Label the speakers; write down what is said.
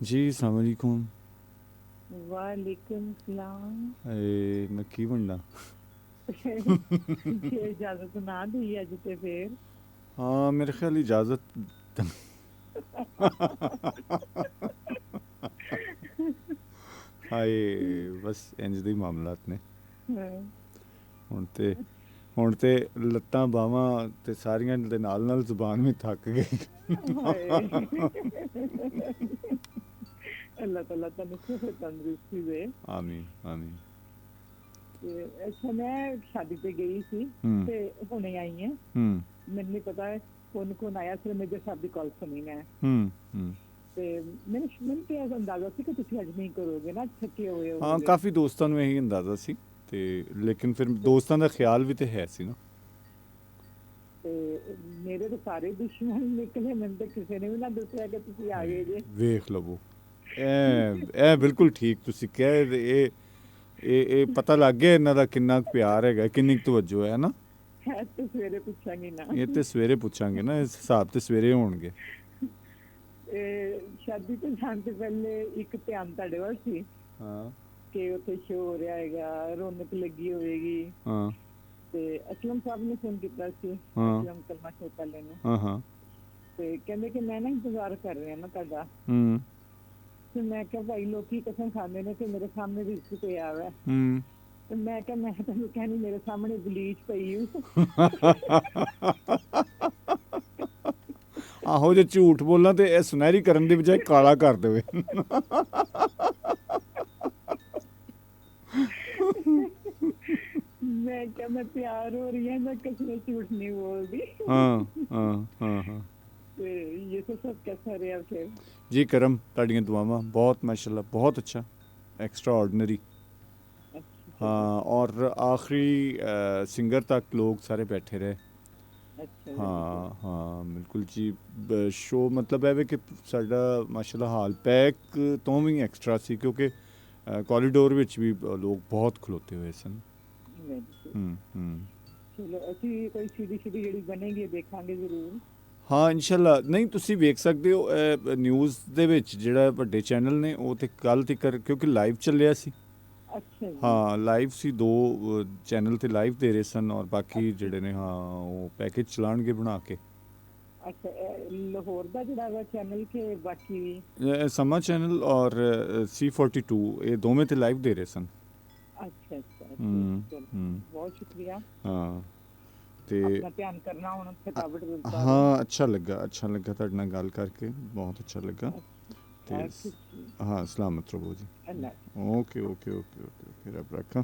Speaker 1: जी अस्सलाम वालेकुम।
Speaker 2: वालेकुम सलाम।
Speaker 1: मैं की बनना।
Speaker 2: जे इजाजत ना दी अज ते फिर
Speaker 1: हाँ मेरे ख्याल इजाज़त। हाय बस इंज दे ही मामलात ने। ਹੁਣ ਤੇ ਹੁਣ ਤੇ ਲੱਤਾਂ ਬਾਹਾਂ ਤੇ ਸਾਰੀਆਂ ਦੇ ਨਾਲ ਨਾਲ ਜ਼ੁਬਾਨ ਵੀ ਥੱਕ ਗਈ।
Speaker 2: ਹਾਏ ਅੱਲਾਹ ਤਾਲਾ ਤੈਨੂੰ ਸਿਹਤ ਤੰਦਰੁਸਤੀ ਦੇ।
Speaker 1: ਆਮੀਨ ਆਮੀਨ।
Speaker 2: ਤੇ ਅੱਛਾ ਮੈਂ ਸ਼ਾਦੀ ਤੇ ਗਈ ਸੀ
Speaker 1: ਹੂੰ
Speaker 2: ਤੇ ਹੁਣੇ ਆਈ ਹਾਂ।
Speaker 1: ਹੂੰ
Speaker 2: ਮੈਨੂੰ ਨਹੀਂ ਪਤਾ ਕੌਣ ਕੌਣ ਆਇਆ ਸੀ, ਮੇਰੇ ਸਾਹਬ ਦੀ ਕਾਲ ਸੁਣੀ ਮੈਂ।
Speaker 1: ਹੂੰ ਹੂੰ।
Speaker 2: ਤੇ ਮੈਨੂੰ ਤੇ ਇਹ ਅੰਦਾਜ਼ਾ ਸੀ ਕਿ ਤੁਸੀਂ ਅੱਜ ਨਹੀਂ ਕਰੋਗੇ ਨਾ, ਥੱਕੇ ਹੋਏ
Speaker 1: ਹਾਂ
Speaker 2: ਹੋਵੋਗੇ।
Speaker 1: ਕਾਫੀ ਦੋਸਤਾਂ ਨੂੰ ਇਹੀ ਅੰਦਾਜ਼ਾ ਸੀ ਤੇ ਲੇਕਿਨ ਫਿਰ ਦੋਸਤਾਂ ਦਾ ਖਿਆਲ ਵੀ ਤੇ ਹੈ ਸੀ ਨਾ।
Speaker 2: ਤੇ ਮੇਰੇ ਤਾਂ ਸਾਰੇ ਦੁਸ਼ਮਣ ਨਿਕਲੇ, ਮੈਨੂੰ ਤਾਂ ਕਿਸੇ ਨੇ ਵੀ ਨਾ ਦੱਸਿਆ ਕਿ ਤੁਸੀਂ ਆ ਗਏ ਜੇ।
Speaker 1: ਵੇਖ ਲਵੋ। ਇਹ ਬਿਲਕੁਲ ਠੀਕ ਤੁਸੀਂ ਕਹਿ ਇਹ ਪਤਾ ਲੱਗ ਗਿਆ ਇਹਨਾਂ ਦਾ ਕਿੰਨਾ ਕੁ ਪਿਆਰ ਹੈਗਾ, ਕਿੰਨੀ ਕੁ ਤਵੱਜੋ ਹੈ ਨਾ।
Speaker 2: ਹੈ ਤੇ ਸਵੇਰੇ ਪੁੱਛਾਂਗੀ ਨਾ।
Speaker 1: ਇਹ ਤੇ ਸਵੇਰੇ ਪੁੱਛਾਂਗੇ ਨਾ, ਇਸ ਹਿਸਾਬ ਤੇ ਸਵੇਰੇ ਹੋਣਗੇ।
Speaker 2: ਸ਼ਾਦੀ ਤੋਂ ਜਾਣ ਤੋਂ ਪਹਿਲੇ ਇੱਕ ਧਿਆਨ ਤੁਹਾਡੇ ਵੱਲ ਸੀ
Speaker 1: ਹਾਂ
Speaker 2: ਕਿ ਉੱਥੇ ਸ਼ੋਅ ਹੋ ਰਿਹਾ ਹੈਗਾ, ਰੌਣਕ ਲੱਗੀ ਹੋਵੇਗੀ।
Speaker 1: ਹਾਂ
Speaker 2: ਤੇ ਅਸਲਮ ਸਾਹਿਬ ਨੇ ਫੋਨ ਕੀਤਾ ਸੀ,
Speaker 1: ਹਾਂ
Speaker 2: ਅਸਲਮ ਕਲਮਾ ਸ਼ੋਅ ਵਾਲੇ ਨੂੰ।
Speaker 1: ਹਾਂ ਹਾਂ।
Speaker 2: ਤੇ ਕਹਿੰਦੇ ਕਿ ਮੈਂ ਨਾ ਇੰਤਜ਼ਾਰ ਕਰ ਰਿਹਾ ਨਾ ਤੁਹਾਡਾ।
Speaker 1: ਹੂੰ
Speaker 2: ਤੇ ਮੈਂ ਕਿਹਾ ਭਾਈ ਲੋਕੀ ਕਸਮ ਖਾਂਦੇ ਨੇ ਕਿ ਮੇਰੇ ਸਾਹਮਣੇ ਰਿਜ਼ਕ ਪਿਆ ਵਾ।
Speaker 1: ਹੂੰ।
Speaker 2: ਤੇ ਮੈਂ ਕਿਹਾ ਮੈਂ ਤੁਹਾਨੂੰ ਕਹਿਣੀ ਮੇਰੇ ਸਾਹਮਣੇ ਬਲੀਚ ਪਈ ਹੂੰ।
Speaker 1: ਆਹੋ ਜੇ ਝੂਠ ਬੋਲਾਂ ਤੇ ਇਹ ਸੁਨਹਿਰੀ ਕਰਨ ਦੀ ਬਜਾਏ ਕਾਲਾ ਕਰ ਦੇਵੇ।
Speaker 2: ਮੈਂ ਕਿਹਾ ਮੈਂ ਤਿਆਰ ਹੋ ਰਹੀ ਹਾਂ, ਮੈਂ ਕਿਸੇ ਨੂੰ ਝੂਠ ਨਹੀਂ ਬੋਲਦੀ।
Speaker 1: ਹਾਂ ਹਾਂ ਹਾਂ ਹਾਂ।
Speaker 2: ਤੇ ਇਹ ਤਾਂ ਸਭ कैसा ਰਿਹਾ ਫਿਰ?
Speaker 1: ਜੀ ਕਰਮ ਤੁਹਾਡੀਆਂ ਦੁਆਵਾਂ ਬਹੁਤ ਮਾਸ਼ਾਅੱਲਾ ਬਹੁਤ ਅੱਛਾ एक्स्ट्रा ऑर्डिनरी।
Speaker 2: अच्छा चलो।
Speaker 1: हाँ और आखिरी सिंगर तक लोग सारे बैठे रहे।
Speaker 2: अच्छा वेरी गुड।
Speaker 1: हाँ हाँ बिल्कुल जी। शो मतलब है वे कि साਡਾ ਮਾਸ਼ਾਅੱਲਾ ਹਾਲ ਪੈਕ ਤੋਂ ਵੀ ਐਕਸਟਰਾ ਸੀ ਕਿਉਂਕਿ ਕੋਰੀਡੋਰ ਵਿੱਚ ਵੀ ਲੋਕ ਬਹੁਤ ਖਲੋਤੇ ਹੋਏ ਸਨ।
Speaker 2: Very good. ਚਲੋ ਅਸੀਂ ਕੋਈ ਸੀਡੀ ਸੀਡੀ ਜਿਹੜੀ ਬਣੇਗੀ ਦੇਖਾਂਗੇ ਜ਼ਰੂਰ।
Speaker 1: ਹਾਂ ਇਨਸ਼ਾਅੱਲਾ। ਨਹੀਂ ਤੁਸੀਂ ਵੇਖ ਸਕਦੇ ਹੋ ਨਿਊਜ਼ ਦੇ ਵਿੱਚ ਜਿਹੜਾ ਵੱਡੇ ਚੈਨਲ ਨੇ ਉਹ ਤੇ ਕੱਲ ਤੱਕ ਕਿਉਂਕਿ ਲਾਈਵ ਚੱਲਿਆ ਸੀ।
Speaker 2: ਅੱਛਾ ਜੀ।
Speaker 1: ਹਾਂ ਲਾਈਵ ਸੀ, ਦੋ ਚੈਨਲ ਤੇ ਲਾਈਵ ਦੇ ਰਹੇ ਸਨ ਔਰ ਬਾਕੀ
Speaker 2: ਅੱਛਾ
Speaker 1: ਜਿਹੜੇ ਨੇ ਹਾਂ ਉਹ ਪੈਕੇਜ ਚਲਾਉਣਗੇ ਬਣਾ ਕੇ।
Speaker 2: ਅੱਛਾ ਲਾਹੌਰ ਦਾ ਜਿਹੜਾ ਵਾ ਚੈਨਲ ਕੇ ਬਾਕੀ ਵੀ?
Speaker 1: ਸਮਾਂ ਚੈਨਲ ਔਰ C42 ਇਹ ਦੋਵੇਂ ਤੇ ਲਾਈਵ ਦੇ ਰਹੇ ਸਨ।
Speaker 2: ਅੱਛਾ ਅੱਛਾ ਠੀਕ, ਚਲੋ ਬਹੁਤ ਸ਼ੁਕਰੀਆ।
Speaker 1: ਹਾਂ ਤੇ
Speaker 2: ਆਪਣਾ ਧਿਆਨ ਕਰਨਾ ਹੁਣ ਥਕਾਵਟ ਤੋਂ ਬਾਅਦ।
Speaker 1: ਹਾਂ ਅੱਛਾ ਲੱਗਾ ਤੁਹਾਡੇ ਨਾਲ ਗੱਲ ਕਰਕੇ, ਬਹੁਤ ਅੱਛਾ ਲੱਗਾ। ਤੇ
Speaker 2: ਅੱਛਾ ਜੀ।
Speaker 1: ਹਾਂ ਸਲਾਮਤ ਰਹੋ ਜੀ।
Speaker 2: ਅੱਲਾ
Speaker 1: okay okay okay okay okay ਰੱਬ ਰੱਖਾ।